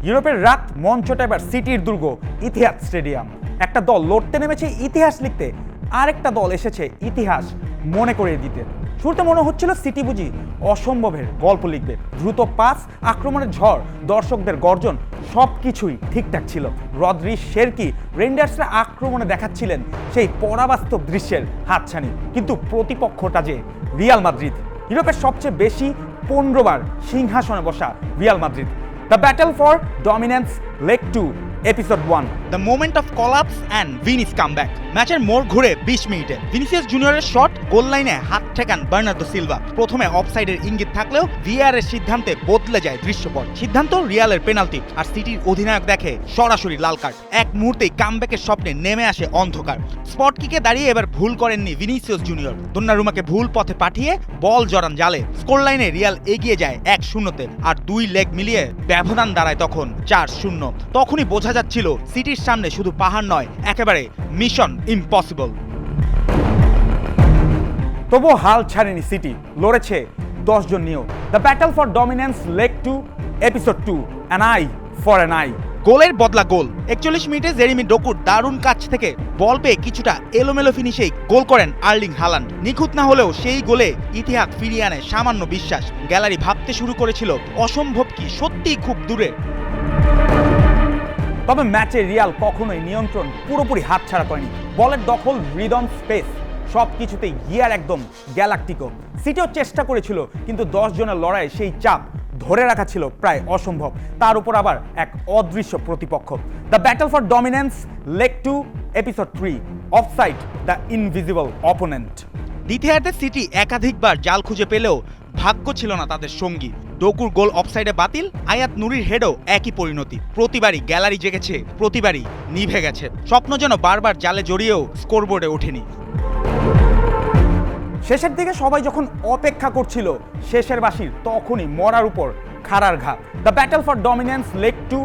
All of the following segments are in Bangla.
ইউরোপের রাত মঞ্চটা এবার সিটির দুর্গ ইতিহাদ স্টেডিয়াম। একটা দল লড়তে নেমেছে ইতিহাস লিখতে, আরেকটা দল এসেছে ইতিহাস মনে করিয়ে দিতে। শুরুতে মনে হচ্ছিল সিটি বুঝি অসম্ভবের গল্প লিখবে। দ্রুত পাস, আক্রমণের ঝড়, দর্শকদের গর্জন সব কিছুই ঠিকঠাক ছিল। রদ্রি, শেরকি, রেন্ডার্সরা আক্রমণে দেখাচ্ছিলেন সেই পরাবাস্তব দৃশ্যের হাতছানি। কিন্তু প্রতিপক্ষটা যে রিয়াল মাদ্রিদ, ইউরোপের সবচেয়ে বেশি 15 বার সিংহাসনে বসা Real Madrid. The battle for dominance, leg 2, episode 1. The moment of collapse and Vini's comeback. ম্যাচের মোড় ঘুরে 20 মিনিটে ভিনিসিয়াস জুনিয়রের শট গোল লাইনে হাত ঠেকান বার্নার্দো সিলভা। প্রথমে অফসাইডের ইঙ্গিত থাকলেও ভিআর এর সিদ্ধান্তে বদলে যায় দৃশ্যপট। সিদ্ধান্ত রিয়ালের পেনাল্টি, আর সিটির অধিনায়ক দেখে সরাসরি লাল কার্ড। এক মুহূর্তেই কামব্যাকের স্বপ্নে নেমে আসে অন্ধকার। স্পট কিকে দাঁড়িয়ে এবার ভুল করেননি ভিনিসিয়াস জুনিয়র। দোন্নারুমাকে ভুল পথে পাঠিয়ে বল জড়ান জালে। স্কোর লাইনে রিয়াল এগিয়ে যায় 1-0-তে, আর দুই লেগ মিলিয়ে ব্যবধান দাঁড়ায় তখন 4-0। তখনই বোঝা যাচ্ছিল সিটির সামনে শুধু পাহাড় নয়, একেবারে মিশন ইম্পসিবল। তবুও হাল ছাড়েনি সিটি, লড়েছে 10 জন নিয়েও। The battle for dominance, leg 2, episode 2, an I for an I. গোলের বদলা গোল। 41 মিনিটে জেরেমি ডোকুর দারুণ কাছ থেকে বল পেয়ে কিছুটা এলোমেলো ফিনিশেই গোল করেন আর্লিং হালান্ড। নিখুঁত না হলেও সেই গোলে ইতিহাদ ফিরিয়ে আনে সামান্য বিশ্বাস। গ্যালারি ভাবতে শুরু করেছিল অসম্ভব কি সত্যিই খুব দূরে। তবে ম্যাচে রিয়াল কখনোই নিয়ন্ত্রণ পুরোপুরি হাতছাড়া করেনি। বলের দখল, রিদম, স্পেস সব কিছুতেই গিয়ার একদম গ্যালাক্টিকো। সিটিও চেষ্টা করেছিল, কিন্তু 10 জনের লড়াইয়ে সেই চাপ ধরে রাখা ছিল প্রায় অসম্ভব। তার উপর আবার এক অদৃশ্য প্রতিপক্ষ। The battle for dominance, leg 2, episode 3, offside, the invisible opponent. দ্বিতীয়ার্ধে সিটি একাধিকবার জাল খুঁজে পেলেও ভাগ্য ছিল না তাদের সঙ্গী। ডোকুর গোল অফসাইডে বাতিল, আয়াত নুরির হেডও একই পরিণতি। প্রতিবারই গ্যালারি জেগেছে, প্রতিবারই নিভে গেছে। স্বপ্ন যেন বারবার জালে জড়িয়েও স্কোরবোর্ডে ওঠেনি। শেষের দিকে সবাই যখন অপেক্ষা করছিল শেষের বাঁশির, তখনই মরার উপর খাড়ার ঘা। The battle for dominance, leg 2,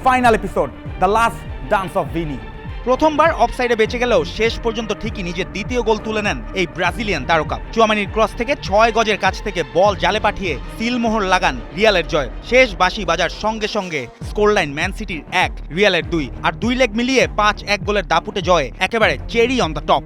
final episode, the last dance of Vini. প্রথমবার অফসাইডে বেঁচে গেলেও শেষ পর্যন্ত ঠিকই নিজের দ্বিতীয় গোল তুলে নেন এই ব্রাজিলিয়ান তারকা। চুয়ামানির ক্রস থেকে 6 গজের কাছ থেকে বল জালে পাঠিয়ে সিলমোহর লাগান রিয়ালের জয়। শেষ বাঁশি বাজার সঙ্গে সঙ্গে স্কোরলাইন ম্যান সিটির 1, রিয়ালের 2, আর 2 লেগ মিলিয়ে 5-1 গোলের দাপুটে জয় একেবারে চেরি অন দ্য টপ।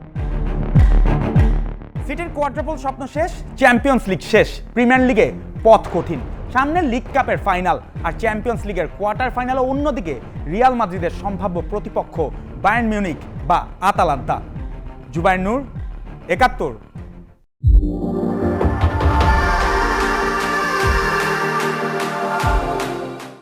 সিটির কোয়াড্রাপল স্বপ্ন শেষ, চ্যাম্পিয়ন্স লিগ শেষ, প্রিমিয়ার লিগে পথ কঠিন। সামনে লিগ কাপের ফাইনাল আর চ্যাম্পিয়ন্স লিগের কোয়ার্টার ফাইনাল। অন্যদিকে রিয়াল মাদ্রিদের সম্ভাব্য প্রতিপক্ষ বায়ার্ন মিউনিখ বা আতালান্তা। জুবায়ের নূর, 71।